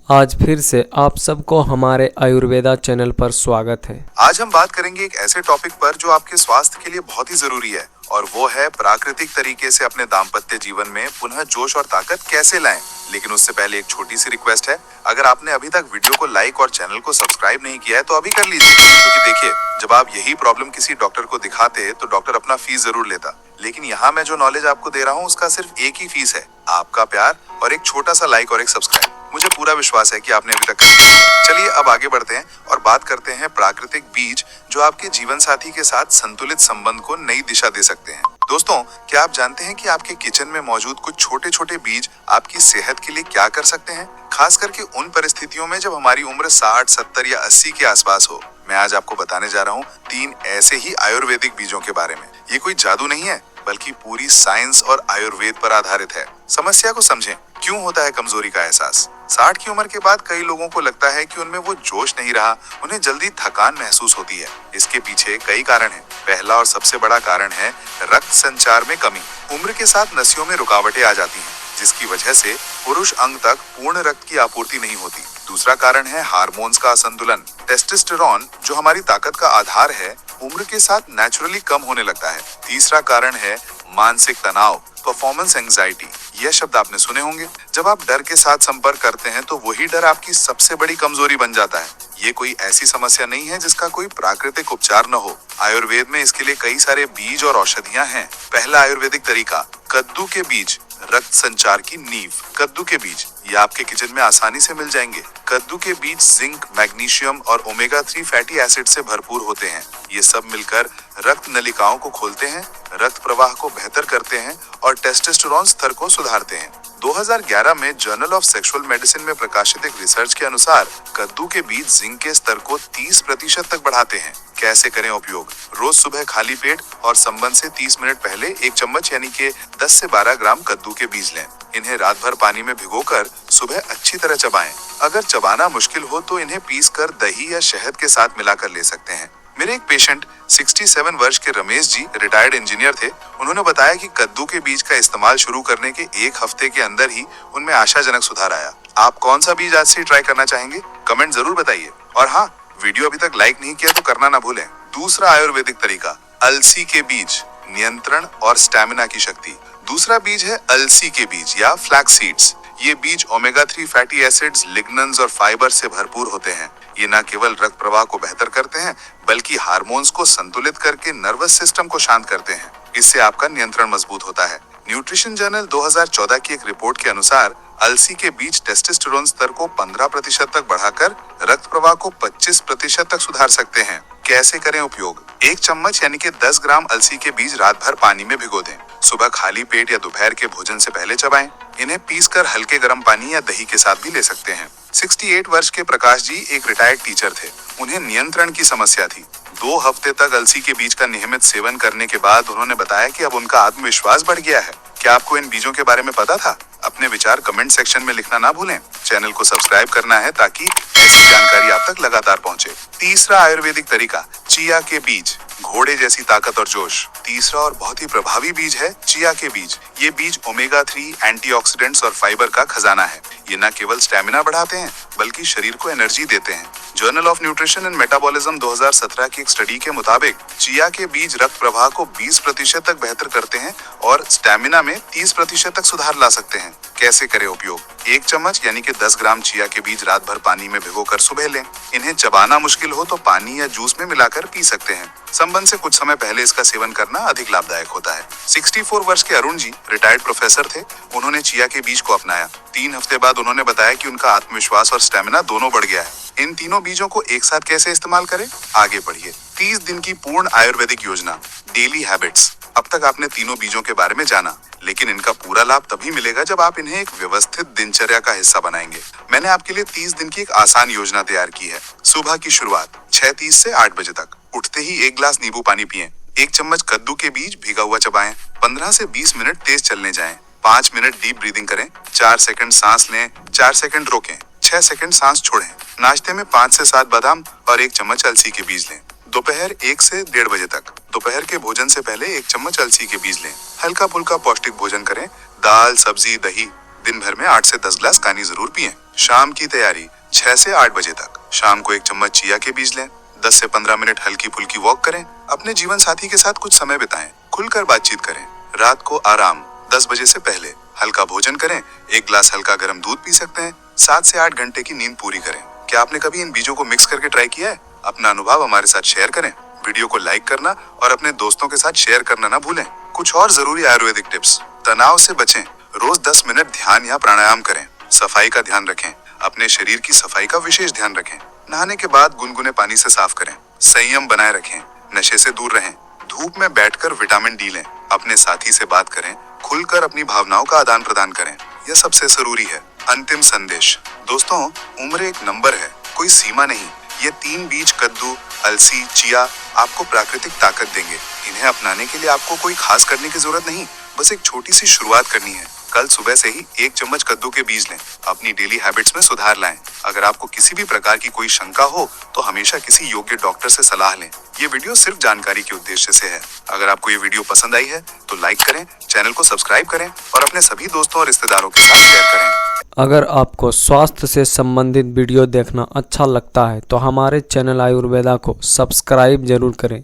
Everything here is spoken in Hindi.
आज फिर से आप सबको हमारे आयुर्वेदा चैनल पर स्वागत है। आज हम बात करेंगे एक ऐसे टॉपिक पर जो आपके स्वास्थ्य के लिए बहुत ही जरूरी है और वो है प्राकृतिक तरीके से अपने दाम्पत्य जीवन में पुनः जोश और ताकत कैसे लाएं। लेकिन उससे पहले एक छोटी सी रिक्वेस्ट है, अगर आपने अभी तक वीडियो को लाइक और चैनल को सब्सक्राइब नहीं किया है तो अभी कर लीजिए, क्योंकि देखिए जब आप यही प्रॉब्लम किसी डॉक्टर को दिखाते तो डॉक्टर अपना फीस जरूर लेता, लेकिन यहाँ मैं जो नॉलेज आपको दे रहा हूँ उसका सिर्फ एक ही फीस है, आपका प्यार और एक छोटा सा लाइक और एक सब्सक्राइब। मुझे पूरा विश्वास है कि आपने अभी तक कर लिया। चलिए अब आगे बढ़ते हैं और बात करते हैं प्राकृतिक बीज जो आपके जीवन साथी के साथ संतुलित संबंध को नई दिशा दे सकते हैं। दोस्तों, क्या आप जानते हैं कि आपके किचन में मौजूद कुछ छोटे छोटे बीज आपकी सेहत के लिए क्या कर सकते हैं, खास करके उन परिस्थितियों में जब हमारी उम्र 60, 70 या 80 के आसपास हो। मैं आज आपको बताने जा रहा हूँ 3 ऐसे ही आयुर्वेदिक बीजों के बारे में। ये कोई जादू नहीं है, बल्कि पूरी साइंस और आयुर्वेद पर आधारित है। समस्या को समझें, क्यों होता है कमजोरी का एहसास। 60 की उम्र के बाद कई लोगों को लगता है कि उनमें वो जोश नहीं रहा, उन्हें जल्दी थकान महसूस होती है। इसके पीछे कई कारण हैं। पहला और सबसे बड़ा कारण है रक्त संचार में कमी। उम्र के साथ नसियों में रुकावटें आ जाती हैं, जिसकी वजह से पुरुष अंग तक पूर्ण रक्त की आपूर्ति नहीं होती। दूसरा कारण है हार्मोन्स का असंतुलन। टेस्टोस्टेरोन जो हमारी ताकत का आधार है, उम्र के साथ नेचुरली कम होने लगता है। तीसरा कारण है मानसिक तनाव, परफॉर्मेंस एंजाइटी। यह शब्द आपने सुने होंगे। जब आप डर के साथ संपर्क करते हैं तो वही डर आपकी सबसे बड़ी कमजोरी बन जाता है। ये कोई ऐसी समस्या नहीं है जिसका कोई प्राकृतिक उपचार न हो। आयुर्वेद में इसके लिए कई सारे बीज और औषधियां हैं। पहला आयुर्वेदिक तरीका, कद्दू के बीज, रक्त संचार की नींव। कद्दू के बीज ये आपके किचन में आसानी से मिल जाएंगे। कद्दू के बीज जिंक, मैग्नीशियम और ओमेगा 3 फैटी एसिड से भरपूर होते हैं। ये सब मिलकर रक्त नलिकाओं को खोलते हैं, रक्त प्रवाह को बेहतर करते हैं और टेस्टोस्टेरोन स्तर को सुधारते हैं। 2011 में जर्नल ऑफ सेक्सुअल मेडिसिन में प्रकाशित एक रिसर्च के अनुसार कद्दू के बीज जिंक के स्तर को 30% तक बढ़ाते हैं। कैसे करें उपयोग? रोज सुबह खाली पेट और संबंध से 30 मिनट पहले 1 चम्मच यानी कि 10 से 12 ग्राम कद्दू के बीज लें। इन्हें रात भर पानी में भिगोकर सुबह अच्छी तरह चबाएं। अगर चबाना मुश्किल हो तो इन्हें पीसकर दही या शहद के साथ मिलाकर ले सकते हैं। मेरे एक पेशेंट 67 वर्ष के रमेश जी रिटायर्ड इंजीनियर थे। उन्होंने बताया कि कद्दू के बीज का इस्तेमाल शुरू करने के 1 हफ्ते के अंदर ही उनमें आशाजनक सुधार आया। आप कौन सा बीज आज से ट्राई करना चाहेंगे? कमेंट जरूर बताइए। और हाँ, वीडियो अभी तक लाइक नहीं किया तो करना ना भूलें। दूसरा आयुर्वेदिक तरीका, अलसी के बीज, नियंत्रण और स्टैमिना की शक्ति। दूसरा बीज है अलसी के बीज या फ्लैक्स सीड्स। ये बीज ओमेगा 3 फैटी एसिड्स, लिग्नन्स और फाइबर से भरपूर होते हैं। ये न केवल रक्त प्रवाह को बेहतर करते हैं, बल्कि हार्मोन्स को संतुलित करके नर्वस सिस्टम को शांत करते हैं। इससे आपका नियंत्रण मजबूत होता है। न्यूट्रिशन जर्नल 2014 की एक रिपोर्ट के अनुसार अलसी के बीज टेस्टोस्टेरोन स्तर को 15% तक बढ़ाकर रक्त प्रवाह को 25% तक सुधार सकते हैं। कैसे करें उपयोग? 1 चम्मच यानी कि 10 ग्राम अलसी के बीज रात भर पानी में भिगो दें। सुबह खाली पेट या दोपहर के भोजन से पहले चबाएं। इन्हें पीसकर हल्के गर्म पानी या दही के साथ भी ले सकते हैं। 68 वर्ष के प्रकाश जी एक रिटायर्ड टीचर थे। उन्हें नियंत्रण की समस्या थी। 2 हफ्ते तक अलसी के बीज का नियमित सेवन करने के बाद उन्होंने बताया कि अब उनका आत्मविश्वास बढ़ गया है। क्या आपको इन बीजों के बारे में पता था? अपने विचार कमेंट सेक्शन में लिखना ना भूलें। चैनल को सब्सक्राइब करना है ताकि ऐसी जानकारी आप तक लगातार पहुंचे। तीसरा आयुर्वेदिक तरीका, चिया के बीज, घोड़े जैसी ताकत और जोश। तीसरा और बहुत ही प्रभावी बीज है चिया के बीज। ये बीज ओमेगा 3, एंटीऑक्सीडेंट्स और फाइबर का खजाना है। ये न केवल स्टैमिना बढ़ाते हैं, बल्कि शरीर को एनर्जी देते हैं। Journal of nutrition and metabolism 2017 की एक स्टडी के मुताबिक चिया के बीज रक्त प्रवाह को 20% तक बेहतर करते हैं और स्टैमिना में 30% तक सुधार ला सकते हैं। कैसे करें उपयोग? 1 चम्मच यानी कि 10 ग्राम चिया के बीज रात भर पानी में भिगोकर सुबह लें। इन्हें चबाना मुश्किल हो तो पानी या जूस में मिलाकर पी सकते हैं। संबंध से कुछ समय पहले इसका सेवन करना अधिक लाभदायक होता है। 64 वर्ष के अरुण जी रिटायर्ड प्रोफेसर थे। उन्होंने चिया के बीज को अपनाया। 3 हफ्ते बाद उन्होंने बताया कि उनका आत्मविश्वास और स्टैमिना दोनों बढ़ गया है। इन तीनों बीजों को एक साथ कैसे इस्तेमाल करें? आगे बढ़िए। 30 दिन की पूर्ण आयुर्वेदिक योजना, डेली हैबिट्स। अब तक आपने तीनों बीजों के बारे में जाना, लेकिन इनका पूरा लाभ तभी मिलेगा जब आप इन्हें एक व्यवस्थित दिनचर्या का हिस्सा बनाएंगे। मैंने आपके लिए 30 दिन की एक आसान योजना तैयार की है। सुबह की शुरुआत 6:30 से 8 बजे तक। उठते ही 1 गिलास नींबू पानी पिएं। 1 चम्मच कद्दू के बीज भीगा हुआ चबाएं। 15 से 20 मिनट तेज चलने जाएं। 5 मिनट डीप ब्रीदिंग करें। 4 सेकंड सांस लें, 4 सेकंड रोकें, 6 सेकंड सांस छोड़ें। नाश्ते में 5 से 7 बादाम और 1 चम्मच अलसी के बीज लें। दोपहर 1 से 1:30 बजे तक। दोपहर के भोजन से पहले 1 चम्मच अलसी के बीज लें। हल्का फुल्का पौष्टिक भोजन करें। दाल, सब्जी, दही। दिन भर में 8 से 10 गिलास पानी जरूर पिएं। शाम की तैयारी 6 से 8 बजे तक। शाम को 1 चम्मच चिया के बीज लें। 10 से 15 मिनट हल्की फुल्की वॉक करें। अपने जीवन साथी के साथ कुछ समय बिताएं। खुलकर बातचीत करें। रात को आराम 10 बजे से पहले हल्का भोजन करें। 1 ग्लास हल्का गर्म दूध पी सकते हैं। 7 से 8 घंटे की नींद पूरी करें। क्या आपने कभी इन बीजों को मिक्स करके ट्राई किया है? अपना अनुभव हमारे साथ शेयर करें। वीडियो को लाइक करना और अपने दोस्तों के साथ शेयर करना ना भूलें। कुछ और जरूरी आयुर्वेदिक टिप्स। तनाव से बचें। रोज 10 मिनट ध्यान या प्राणायाम करें। सफाई का ध्यान रखें। अपने शरीर की सफाई का विशेष ध्यान रखें। नहाने के बाद गुनगुने पानी से साफ करें। संयम बनाए रखें। नशे से दूर रहें। धूप में बैठकर विटामिन डी लें। अपने साथी से बात करें। खुलकर अपनी भावनाओं का आदान प्रदान करें। यह सबसे जरूरी है। अंतिम संदेश। दोस्तों, उम्र एक नंबर है, कोई सीमा नहीं। ये 3 बीज कद्दू, अलसी, चिया आपको प्राकृतिक ताकत देंगे। इन्हें अपनाने के लिए आपको कोई खास करने की जरूरत नहीं, बस एक छोटी सी शुरुआत करनी है। कल सुबह से ही 1 चम्मच कद्दू के बीज लें। अपनी डेली हैबिट्स में सुधार लाएं। अगर आपको किसी भी प्रकार की कोई शंका हो तो हमेशा किसी योग्य डॉक्टर से सलाह लें। ये वीडियो सिर्फ जानकारी के उद्देश्य से है। अगर आपको ये वीडियो पसंद आई है तो लाइक करें, चैनल को सब्सक्राइब करें और अपने सभी दोस्तों और रिश्तेदारों के साथ शेयर करें। अगर आपको स्वास्थ्य से संबंधित वीडियो देखना अच्छा लगता है तो हमारे चैनल आयुर्वेदा को सब्सक्राइब जरूर करें।